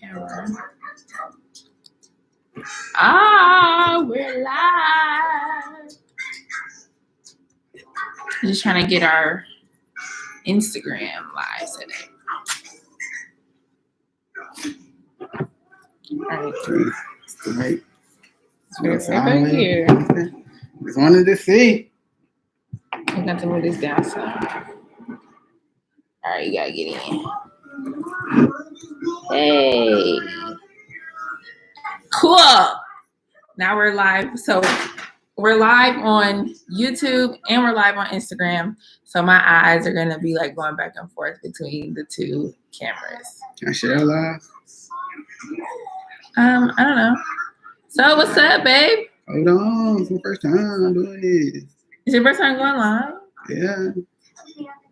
camera. We're live. Just trying to get our Instagram live today. All right. Right. It's right here. Just wanted to see. I'm going to move this down some. All right, you got to get in. Hey. Cool. Now we're live. So we're live on YouTube and we're live on Instagram. So my eyes are going to be like going back and forth between the two cameras. Can I share live? I don't know. So what's up, babe? Hold on. It's my first time doing this. Is your first time going live? Yeah.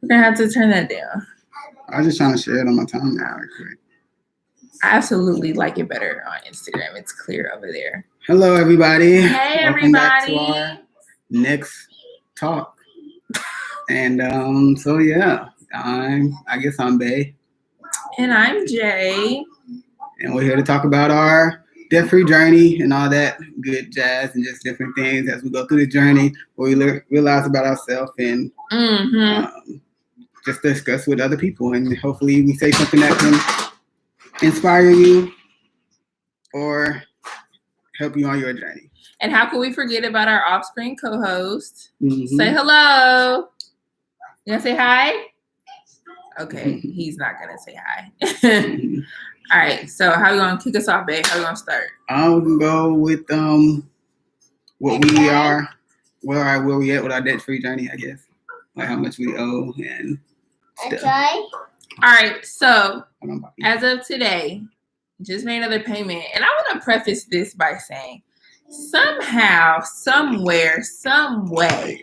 We're going to have to turn that down. I was just trying to share it on my timeline real quick. I absolutely like it better on Instagram. It's clear over there. Hello, everybody. Hey, Welcome back to everybody. our next talk. And so yeah, I guess I'm Bay. And I'm Jay. And we're here to talk about our debt-free journey and all that good jazz and just different things as we go through the journey where we realize about ourselves and just discuss with other people. And hopefully we say something that can inspire you or help you on your journey. And how can we forget about our off-screen co-host? Mm-hmm. Say hello. You gonna say hi? Okay, he's not gonna say hi. All right, so how you gonna kick us off, babe? How you gonna start? We can go with what we are, where we at with our debt-free journey, I guess. Like how much we owe and stuff. All right, so as of today, just made another payment. And I want to preface this by saying somehow, somewhere, some way,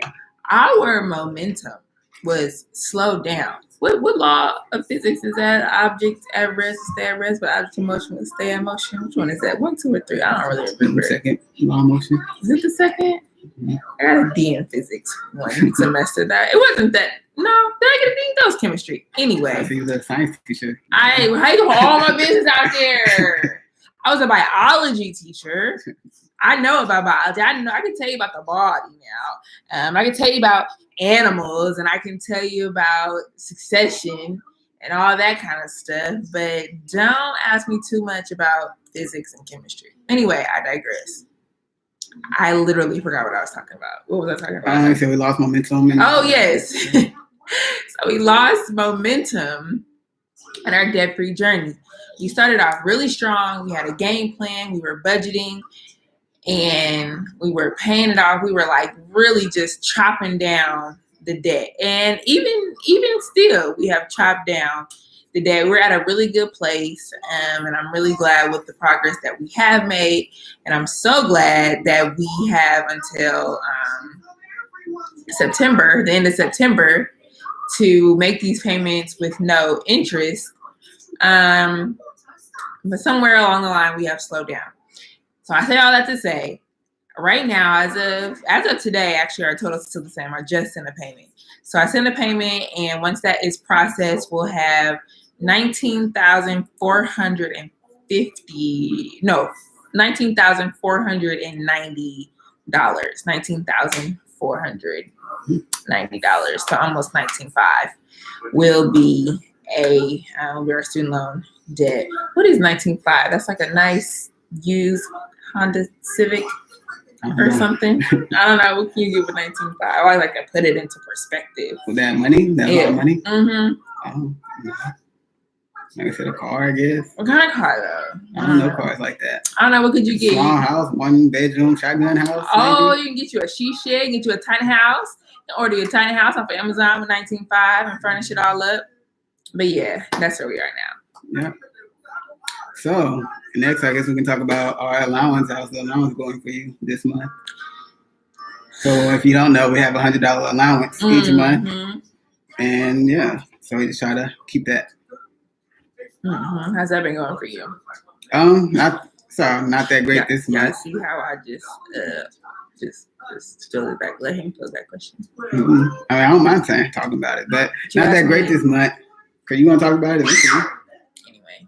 our momentum was slowed down. What law of physics is that? Object at rest, stay at rest, but object in motion will stay in motion. Which one is that? 1, 2, or 3? I don't really remember. Second law of motion. Is it the second? Mm-hmm. I got a D in physics one semester. That it wasn't that. No, did I get a D? That was chemistry. Anyway. I see you a science teacher. I hate all my business out there. I was a biology teacher. I know about biology. I can tell you about the body now. I can tell you about animals, and I can tell you about succession and all that kind of stuff. But don't ask me too much about physics and chemistry. Anyway, I digress. I literally forgot what I was talking about. What was I talking about? I said we lost momentum. Oh, yes. So we lost momentum in our debt-free journey. We started off really strong. We had a game plan. We were budgeting. And we were paying it off. We were like really just chopping down the debt. And even still, we have chopped down the debt. We're at a really good place. And I'm really glad with the progress that we have made. And I'm so glad that we have until September, the end of September, to make these payments with no interest. But somewhere along the line, we have slowed down. So I say all that to say, right now, as of today, actually, our total is still the same. I just sent a payment. So I sent a payment, and once that is processed, we'll have $19,490. $19,490. So almost $19,500 will be our student loan debt. What is $19,500? That's like a nice used Honda Civic or something. I don't know. What can you get with $19,500? I like to put it into perspective. With that money? That lot of money? Mm-hmm. Like I said, a car, I guess. What kind of car, though? I don't know cars like that. I don't know. What could you get? Small house, 1-bedroom, shotgun house. Oh, maybe. you can get you a she shed, get you a tiny house. You can order your tiny house off of Amazon with $19,500 and furnish it all up. But yeah, that's where we are now. Yeah. So next, I guess we can talk about our allowance. How's the allowance going for you this month? So if you don't know, we have $100 allowance each month. And yeah, so we just try to keep that. How's that been going for you? Not that great this month. Yeah, see how I just fill it back. Let him fill that question. I mean, I don't mind talking about it, but not that great this month. Cause you want to talk about it? Anyway,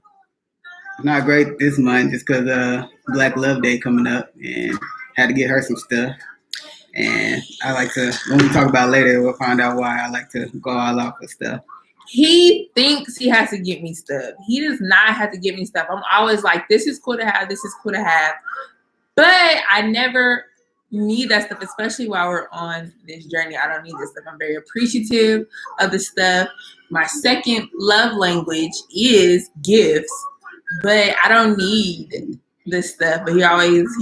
not great this month just because Black Love Day coming up and had to get her some stuff. And I like to, when we talk about it later, we'll find out why I like to go all out for stuff. He thinks he has to get me stuff. He does not have to get me stuff. I'm always like, this is cool to have, this is cool to have. But I never need that stuff, especially while we're on this journey. I don't need this stuff. I'm very appreciative of the stuff. My second love language is gifts, but I don't need this stuff. But he always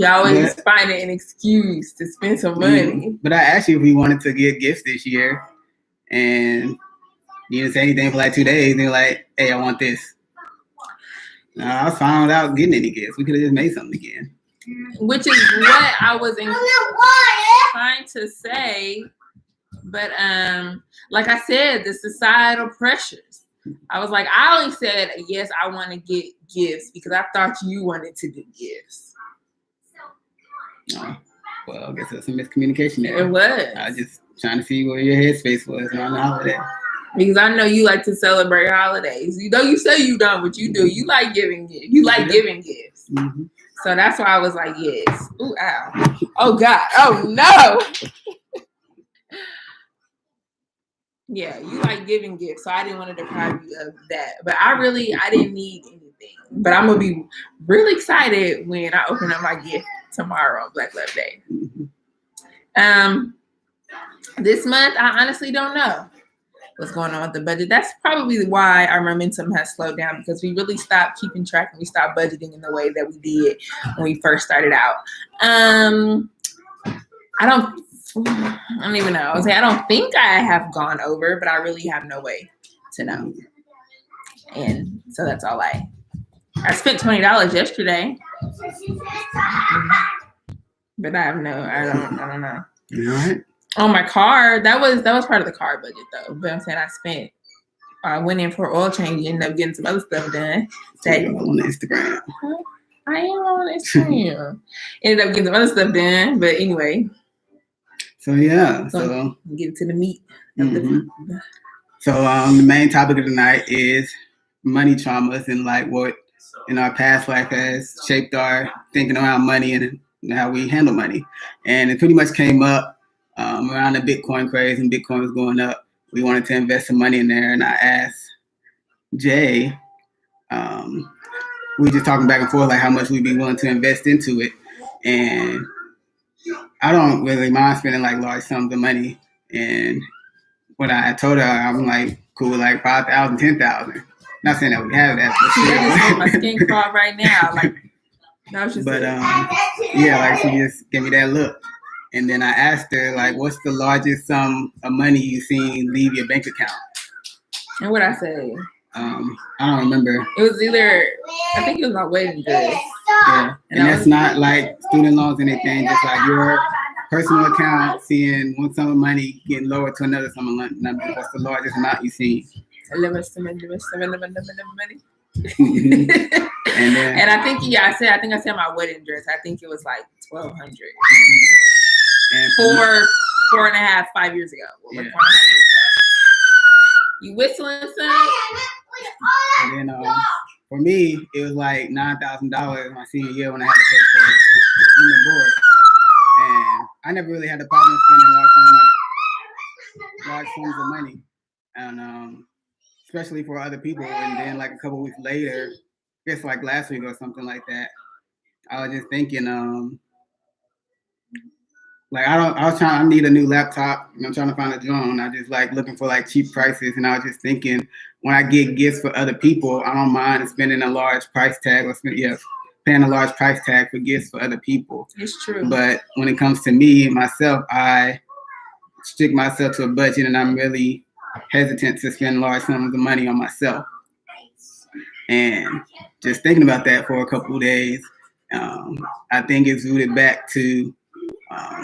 find an excuse to spend some money. But I asked you if we wanted to get gifts this year, and you didn't say anything for like 2 days. And you're like, "Hey, I want this." I was fine without getting any gifts. We could have just made something again. Which is what I was trying to say, but like I said, the societal pressures. I was like, I only said yes, I want to get gifts because I thought you wanted to do gifts. Well, I guess there's some miscommunication there. It was. I was just trying to see where your headspace was around the holiday. Because I know you like to celebrate holidays. You know, you say you don't, but you do. You like giving gifts. You like giving gifts. Mm-hmm. So that's why I was like, yes. Ooh, ow. Oh, God. Oh, no. Yeah, you like giving gifts. So I didn't want to deprive you of that. But I didn't need anything. But I'm going to be really excited when I open up my gift tomorrow on Black Love Day. This month, I honestly don't know what's going on with the budget. That's probably why our momentum has slowed down, because we really stopped keeping track and we stopped budgeting in the way that we did when we first started out. I don't even know. I don't think I have gone over, but I really have no way to know. And so that's all I spent $20 yesterday. But I don't know. You all right? On my car, that was part of the car budget though. But I'm saying I went in for oil change and ended up getting some other stuff done. On Instagram. I am on Instagram. Ended up getting some other stuff done, but anyway. So yeah, so get to the meat of the So the main topic of the night is money traumas and like what in our past life has shaped our thinking around money and how we handle money. And it pretty much came up around the Bitcoin craze, and Bitcoin was going up. We wanted to invest some money in there, and I asked Jay, we were just talking back and forth like how much we'd be willing to invest into it. And I don't really mind spending like large sums of money. And when I told her, I'm like, cool, like 5,000, 10,000. Not saying that we have that. But my skin crawl right now. Like, like she just gave me that look. And then I asked her, like, what's the largest sum of money you've seen leave your bank account? And what I say? I don't remember. It was I think it was my wedding dress. Yeah. And that's not like student loans or anything, just like your personal account seeing one sum of money getting lowered to another sum of money. What's the largest amount you've seen? Money. And I think I said my wedding dress. I think it was like $1,200. And 5 years ago. Yeah. You whistling, son? And then for me, it was like $9,000 my senior year when I had to pay for the board. And I never really had a problem spending large sums of money. And especially for other people. And then like a couple weeks later, I guess like last week or something like that, I was just thinking, I need a new laptop, and I'm trying to find a drone. I just like looking for like cheap prices, and I was just thinking, when I get gifts for other people, I don't mind spending a large price tag paying a large price tag for gifts for other people. It's true. But when it comes to me, myself, I stick myself to a budget, and I'm really hesitant to spend large sums of money on myself. And just thinking about that for a couple of days, I think it's rooted back to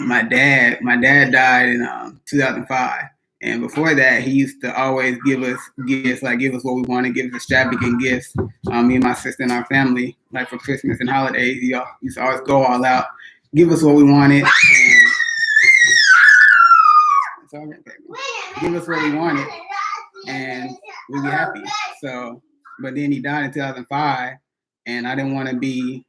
my dad. My dad died in 2005, and before that, he used to always give us gifts, like give us what we wanted, give us extravagant gifts. Me and my sister and our family, like for Christmas and holidays, he used to always go all out, give us what we wanted, and give us what we wanted, and we'd be happy. So, but then he died in 2005, and I didn't want to be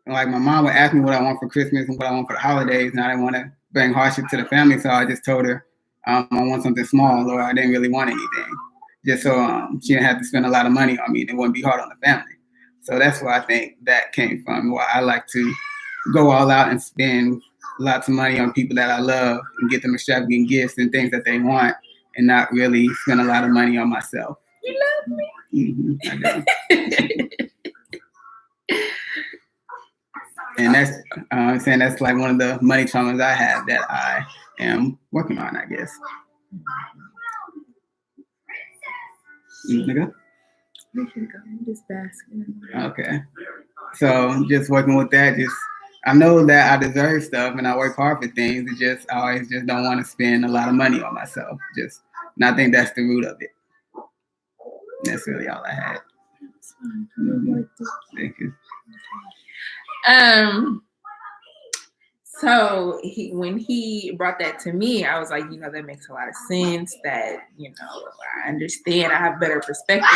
like my mom would ask me what I want for Christmas and what I want for the holidays, and I didn't want to bring hardship to the family, so I just told her I want something small, or I didn't really want anything, just so she didn't have to spend a lot of money on me and it wouldn't be hard on the family. So that's where I think that came from, why I like to go all out and spend lots of money on people that I love and get them extravagant gifts and things that they want, and not really spend a lot of money on myself. You love me. I do. And that's I'm saying that's like one of the money traumas I have that I am working on, I guess. You wanna go? We can go. I'm just basking. Okay. So just working with that, just I know that I deserve stuff and I work hard for things. It's just I always just don't want to spend a lot of money on myself. And I think that's the root of it. That's really all I had. Thank you. So when he brought that to me, I was like, that makes a lot of sense. That I understand. I have better perspective.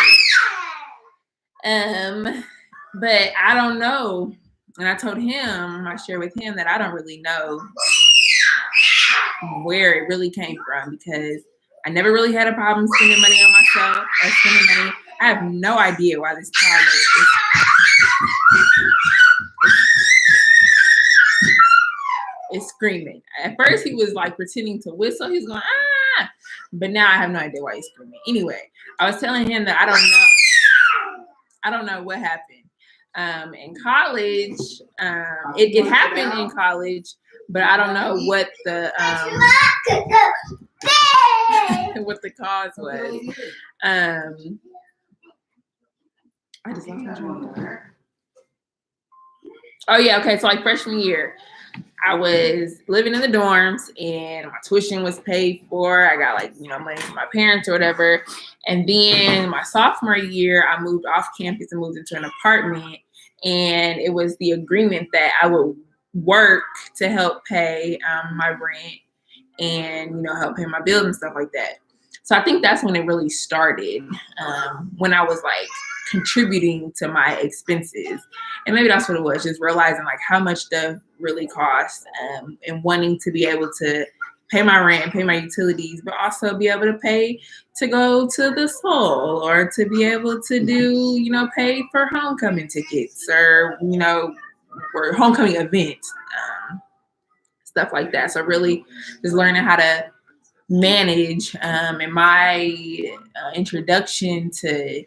But I don't know. And I told him, I shared with him that I don't really know where it really came from, because I never really had a problem spending money on myself or spending money. I have no idea why this toddler is screaming. At first he was like pretending to whistle. He was going, ah, but now I have no idea why he's screaming. Anyway, I was telling him that I don't know what happened. In college, it happened in college, but I don't know what the what the cause was. I just lost my train of thought. Oh yeah, okay. So like freshman year, I was living in the dorms and my tuition was paid for. I got money from my parents or whatever. And then my sophomore year, I moved off campus and moved into an apartment. And it was the agreement that I would work to help pay my rent and, help pay my bills and stuff like that. So I think that's when it really started, when I was like contributing to my expenses. And maybe that's what it was, just realizing like how much stuff really costs, and wanting to be able to pay my rent and pay my utilities, but also be able to pay to go to the Soul, or to be able to do, pay for homecoming tickets, or, or homecoming events, stuff like that. So really just learning how to manage, and my introduction to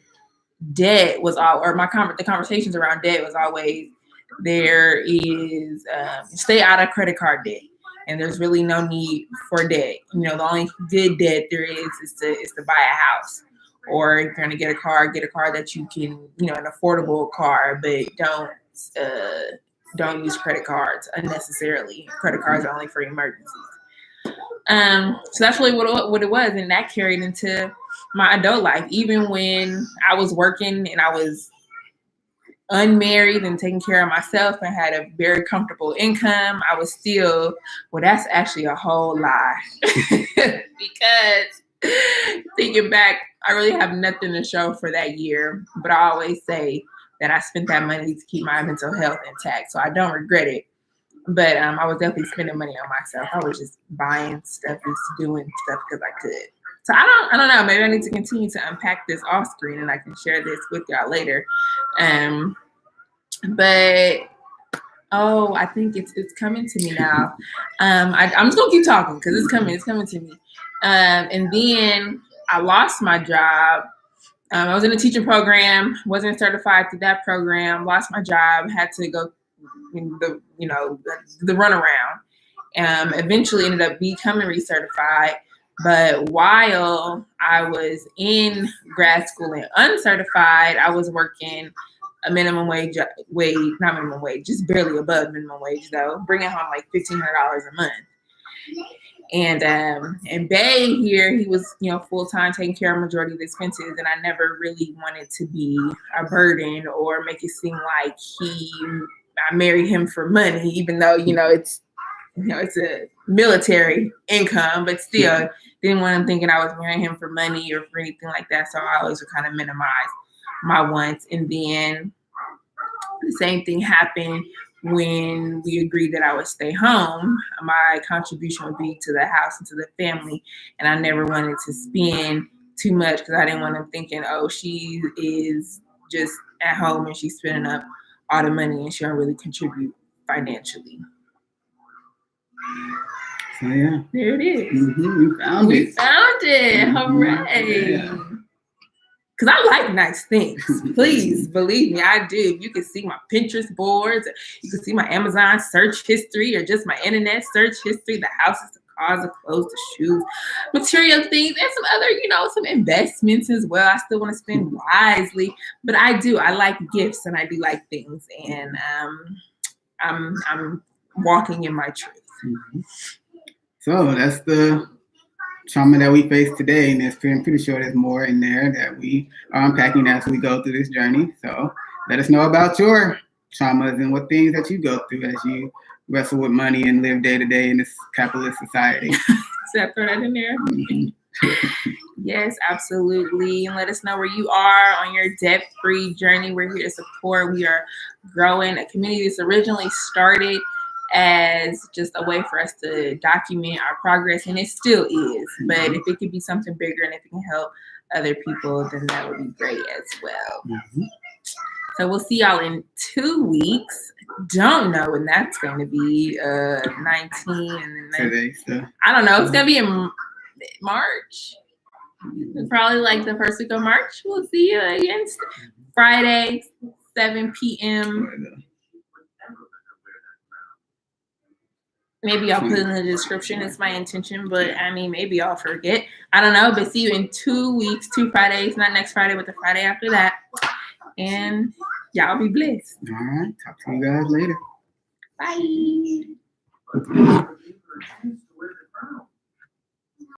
debt was the conversations around debt was always, there is stay out of credit card debt, and there's really no need for debt. The only good debt there is to buy a house, or if you're going to get a car that you can, an affordable car, but don't use credit cards unnecessarily. Credit cards are only for emergencies. So that's really what it was, and that carried into my adult life. Even when I was working and I was unmarried and taking care of myself and had a very comfortable income, I was still, that's actually a whole lie. Because thinking back, I really have nothing to show for that year, but I always say that I spent that money to keep my mental health intact, so I don't regret it. But I was definitely spending money on myself. I was just buying stuff and doing stuff because I could. So I don't know. Maybe I need to continue to unpack this off screen, and I can share this with y'all later. But I think it's coming to me now. I'm just gonna keep talking because it's coming to me. And then I lost my job. I was in a teaching program, wasn't certified through that program. Lost my job, had to go the runaround. Eventually ended up becoming recertified. But while I was in grad school and uncertified, I was working a minimum wage, not minimum wage, just barely above minimum wage though, bringing home like $1,500 a month. And Bay here, he was, full time taking care of majority of the expenses, and I never really wanted to be a burden or make it seem like I married him for money, even though it's a military income, but still didn't want him thinking I was marrying him for money or for anything like that. So I always would kind of minimize my wants. And then the same thing happened when we agreed that I would stay home. My contribution would be to the house and to the family. And I never wanted to spend too much because I didn't want them thinking, oh, she is just at home and she's spending up all the money and she don't really contribute financially. So yeah, there it is. Mm-hmm. We found it. Hooray! Yeah. Because I like nice things. Please believe me, I do. You can see my Pinterest boards, you can see my Amazon search history, or just my internet search history, the houses, the cars, the clothes, the shoes, material things, and some other, some investments as well. I still want to spend wisely, but I do. I like gifts and I do like things, and I'm walking in my truth. Mm-hmm. So that's the trauma that we face today, and I'm pretty sure there's more in there that we are unpacking as we go through this journey. So let us know about your traumas and what things that you go through as you wrestle with money and live day to day in this capitalist society. Throw that in there. Mm-hmm. Yes, absolutely. And let us know where you are on your debt-free journey. We're here to support. We are growing a community that's originally started as just a way for us to document our progress, and it still is. But if it could be something bigger and if it can help other people, then that would be great as well. Mm-hmm. So we'll see y'all in 2 weeks. Don't know when that's going to be. 19 and then today, so. I don't know. It's going to be in March. It's probably like the first week of March. We'll see you again. Friday, 7 p.m. Maybe I'll put it in the description. It's my intention, but maybe I'll forget. I don't know, but see you in 2 weeks, 2 Fridays, not next Friday, but the Friday after that. And y'all be blessed. All right. Talk to you guys later. Bye.